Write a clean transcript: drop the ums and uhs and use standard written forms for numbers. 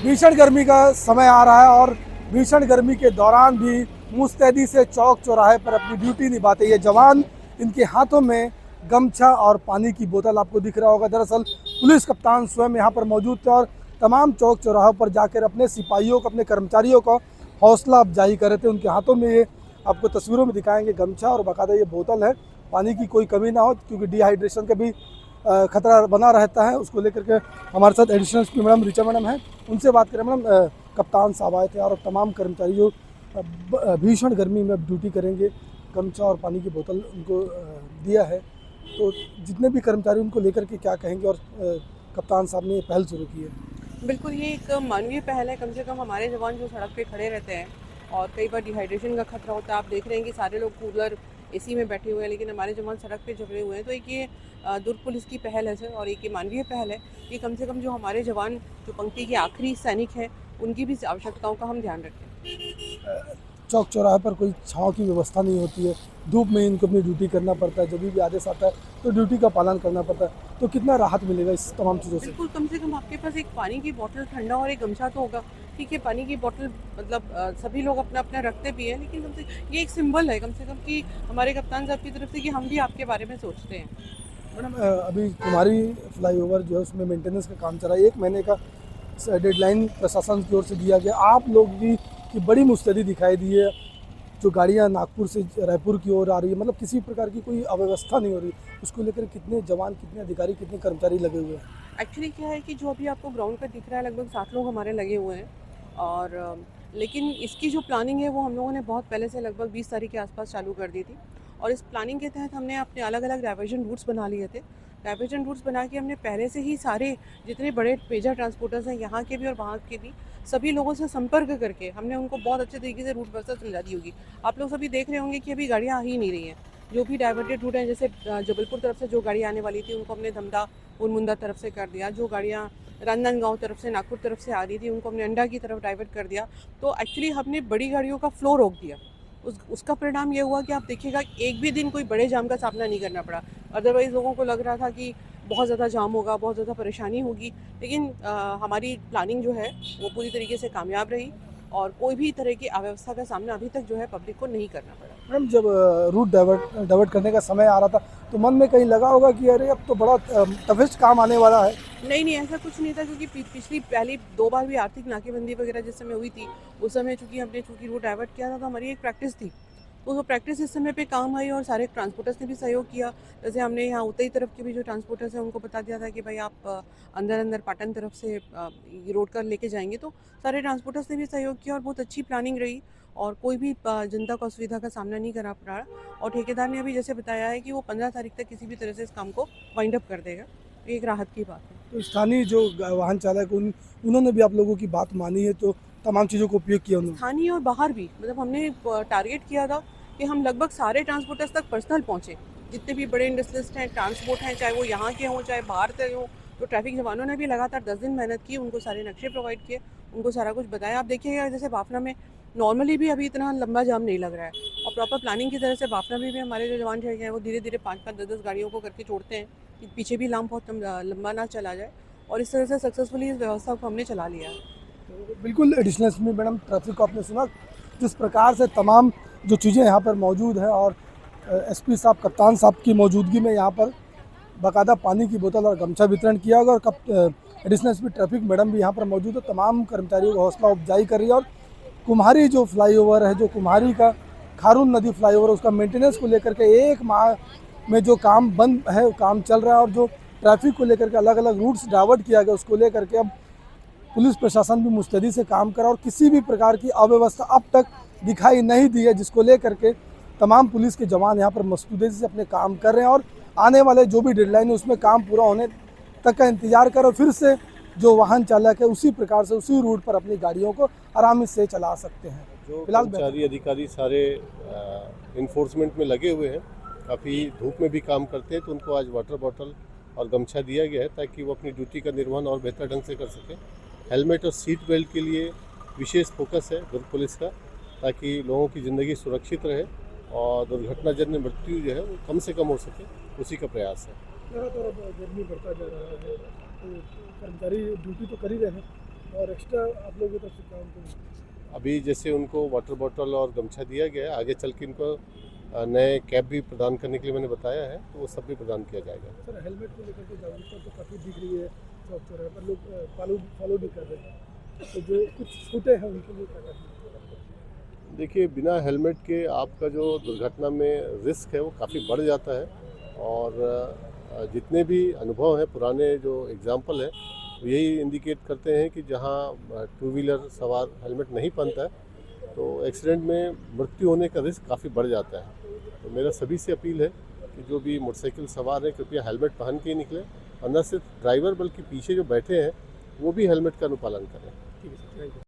भीषण गर्मी का समय आ रहा है और भीषण गर्मी के दौरान भी मुस्तैदी से चौक चौराहे पर अपनी ड्यूटी निभाते ये जवान। इनके हाथों में गमछा और पानी की बोतल आपको दिख रहा होगा। दरअसल पुलिस कप्तान स्वयं यहाँ पर मौजूद थे और तमाम चौक चौराहों पर जाकर अपने सिपाहियों को, अपने कर्मचारियों को हौसला अफजाई कर रहे थे। उनके हाथों में ये आपको तस्वीरों में दिखाएंगे गमछा और बाकायदा ये बोतल है, पानी की कोई कमी ना हो, क्योंकि डिहाइड्रेशन का भी खतरा बना रहता है। उसको लेकर के हमारे साथ additional SP madam Richa madam हैं, उनसे बात करें। मैडम, कप्तान साहब आए थे और तमाम कर्मचारी जो भीषण गर्मी में ड्यूटी करेंगे, गमछा और पानी की बोतल उनको दिया है, तो जितने भी कर्मचारी उनको लेकर के क्या कहेंगे और कप्तान साहब ने ये पहल शुरू की है? बिल्कुल, ये एक मानवीय पहल है। कम से कम हमारे जवान जो सड़क पे खड़े रहते हैं और कई बार डिहाइड्रेशन का खतरा होता है। आप देख रहे हैं कि सारे लोग कूलर एसी में बैठे हुए हैं, लेकिन हमारे जवान सड़क पे झगड़े हुए हैं। तो एक ये दुर्ग पुलिस की पहल है सर, और एक ये मानवीय पहल है कि कम से कम जो हमारे जवान जो पंक्ति के आखिरी सैनिक हैं, उनकी भी आवश्यकताओं का हम ध्यान रखें। चौक चौराहे पर कोई छाँव की व्यवस्था नहीं होती है, धूप में इनको अपनी ड्यूटी करना पड़ता है। जब भी आदेश आता है तो ड्यूटी का पालन करना पड़ता है, तो कितना राहत मिलेगा इस तमाम चीज़ों से? बिल्कुल, कम से कम आपके पास एक पानी की बोतल ठंडा और एक गमछा तो होगा। ठीक है, पानी की बोतल मतलब सभी लोग अपना अपना रखते भी हैं, लेकिन कम से ये एक सिंबल है कम से कम कि हमारे कप्तान साहब की तरफ से कि हम भी आपके बारे में सोचते हैं। मैडम, अभी कुमारी फ्लाईओवर जो है उसमें मेंटेनेंस का काम चला है, 1 महीने का डेडलाइन प्रशासन की ओर से दिया गया। आप लोग भी की बड़ी मुस्तैदी दिखाई दी है, जो गाड़ियाँ नागपुर से रायपुर की ओर आ रही है, मतलब किसी प्रकार की कोई अव्यवस्था नहीं हो रही, उसको लेकर कितने जवान, कितने अधिकारी, कितने कर्मचारी लगे हुए हैं? एक्चुअली क्या है कि जो अभी आपको ग्राउंड पे दिख रहा है, लगभग 7 लोग हमारे लगे हुए हैं। और लेकिन इसकी जो प्लानिंग है वो हम लोगों ने बहुत पहले से लगभग 20 तारीख के आसपास चालू कर दी थी। और इस प्लानिंग के तहत हमने अपने अलग अलग डाइवर्जन रूट्स बना लिए थे। डाइवर्जन रूट्स बना के हमने पहले से ही सारे जितने बड़े मेजर ट्रांसपोर्टर्स हैं यहाँ के भी और वहाँ के भी, सभी लोगों से संपर्क करके हमने उनको बहुत अच्छे तरीके से रूट व्यवस्था समझा दी होगी। आप लोग सभी देख रहे होंगे कि अभी गाड़ियाँ आ ही नहीं रही हैं। जो भी डाइवर्टेड रूट हैं, जैसे जबलपुर तरफ से जो गाड़ी आने वाली थी उनको हमने धमधा उनमुंदा तरफ से कर दिया। जो गाड़ियाँ राजनांदगांव तरफ से, नागपुर तरफ से आ रही थी, उनको हमने अंडा की तरफ डाइवर्ट कर दिया। तो एक्चुअली हमने बड़ी गाड़ियों का फ्लो रोक दिया। उसका परिणाम ये हुआ कि आप देखिएगा एक भी दिन कोई बड़े जाम का सामना नहीं करना पड़ा। अदरवाइज़ लोगों को लग रहा था कि बहुत ज़्यादा जाम होगा, बहुत ज़्यादा परेशानी होगी, लेकिन हमारी प्लानिंग जो है वो पूरी तरीके से कामयाब रही और कोई भी तरह की अव्यवस्था का सामना अभी तक जो है पब्लिक को नहीं करना पड़ा। मैडम, जब रूट डाइवर्ट करने का समय आ रहा था तो मन में कहीं लगा होगा कि अरे अब तो बड़ा टफेस्ट काम आने वाला है? नहीं नहीं, ऐसा कुछ नहीं था, क्योंकि पिछली पहली 2 बार भी आर्थिक नाकेबंदी वगैरह जिस समय हुई थी, उस समय चूँकि रूट डाइवर्ट किया था, तो हमारी एक प्रैक्टिस थी। तो वो प्रैक्टिस इस समय पे काम आई और सारे ट्रांसपोर्टर्स ने भी सहयोग किया। जैसे हमने यहाँ उतई तरफ के भी जो ट्रांसपोर्टर्स हैं उनको बता दिया था कि भाई आप अंदर अंदर पाटन तरफ से ये रोड कर लेके जाएंगे, तो सारे ट्रांसपोर्टर्स ने भी सहयोग किया और बहुत अच्छी प्लानिंग रही और कोई भी जनता को असुविधा का सामना नहीं करना पड़ा। और ठेकेदार ने अभी जैसे बताया है कि वो 15 तारीख तक किसी भी तरह से इस काम को वाइंड अप कर देगा। ये एक राहत की बात है। तो स्थानीय जो वाहन चालक उन्होंने भी आप लोगों की बात मानी है, तो तमाम चीज़ों को उपयोग किया उन्होंने? स्थानीय और बाहर भी, मतलब हमने टारगेट किया था कि हम लगभग सारे ट्रांसपोर्टर्स तक पर्सनल पहुँचे। जितने भी बड़े इंडस्ट्रियलिस्ट हैं, ट्रांसपोर्ट हैं, चाहे वो यहाँ के हों चाहे बाहर से हों। तो ट्रैफिक जवानों ने भी लगातार 10 दिन मेहनत की, उनको सारे नक्शे प्रोवाइड किए, उनको सारा कुछ बताया। आप देखिएगा जैसे बाफना में नॉर्मली भी अभी इतना लंबा जाम नहीं लग रहा है, और प्रॉपर प्लानिंग की तरह से बाफना में भी हमारे जो जवान ठहर गए हैं वो धीरे धीरे 5-5, 10-10 गाड़ियों को करके छोड़ते हैं कि पीछे भी लाम बहुत लंबा ना चला जाए। और इस तरह से सक्सेसफुली इस व्यवस्था को हमने चला लिया है। बिल्कुल एडिशनल एसपी मैडम, ट्रैफिक को आपने सुना जिस प्रकार से तमाम जो चीज़ें यहाँ पर मौजूद हैं, और एसपी साहब, कप्तान साहब की मौजूदगी में यहाँ पर बाकायदा पानी की बोतल और गमछा वितरण किया गया, और एडिशनल एसपी ट्रैफिक मैडम भी यहाँ पर मौजूद है, तमाम कर्मचारियों को हौसला अफजाई कर रही है। और कुम्हारी जो फ्लाईओवर है, जो कुम्हारी का खारून नदी फ्लाईओवर, उसका मेंटेनेंस को लेकर के 1 माह में जो काम बंद है वो काम चल रहा है, और जो ट्रैफिक को लेकर के अलग अलग रूट्स डाइवर्ट किया गया उसको लेकर के अब पुलिस प्रशासन भी मुस्तैदी से काम करा, और किसी भी प्रकार की अव्यवस्था अब तक दिखाई नहीं दी है, जिसको लेकर के तमाम पुलिस के जवान यहाँ पर मुस्तैदी से अपने काम कर रहे हैं। और आने वाले जो भी डेडलाइन है उसमें काम पूरा होने तक का इंतजार करो, फिर से जो वाहन चालक है उसी प्रकार से उसी रूट पर अपनी गाड़ियों को आराम से चला सकते हैं। जो फिलहाल कर्मचारी अधिकारी सारे इन्फोर्समेंट में लगे हुए हैं, काफ़ी धूप में भी काम करते हैं, तो उनको आज वाटर बॉटल और गमछा दिया गया है ताकि वो अपनी ड्यूटी का निर्वहन और बेहतर ढंग से कर सकें। हेलमेट और सीट बेल्ट के लिए विशेष फोकस है दुर्ग पुलिस का, ताकि लोगों की ज़िंदगी सुरक्षित रहे और दुर्घटनाजन्य मृत्यु जो है वो कम से कम हो सके, उसी का प्रयास है। लगातार अब गर्मी बढ़ता जा रहा है, तो कर्मचारी ड्यूटी तो कर ही रहे हैं और एक्स्ट्रा आप लोगों की तरफ से काम तो अभी जैसे उनको वाटर बॉटल और गमछा दिया गया है, आगे चल के इनको नए कैप भी प्रदान करने के लिए मैंने बताया है, तो वो सब भी प्रदान किया जाएगा। सर हेलमेट को लेकर के जागरूकता तो काफ़ी दिख रही है, चौक चौराहे पर लोग फॉलो भी कर रहे हैं, तो जो कुछ छूटे हैं उनके लिए क्या करना है? देखिए, बिना हेलमेट के आपका जो दुर्घटना में रिस्क है वो काफ़ी बढ़ जाता है और जितने भी अनुभव हैं, पुराने जो एग्जाम्पल हैं, वो यही इंडिकेट करते हैं कि जहाँ टू व्हीलर सवार हेलमेट नहीं पहनता है तो एक्सीडेंट में मृत्यु होने का रिस्क काफ़ी बढ़ जाता है। तो मेरा सभी से अपील है कि जो भी मोटरसाइकिल सवार है कृपया हेलमेट पहन के ही निकले और न सिर्फ ड्राइवर बल्कि पीछे जो बैठे हैं वो भी हेलमेट का अनुपालन करें। ठीक है सर, थैंक यू।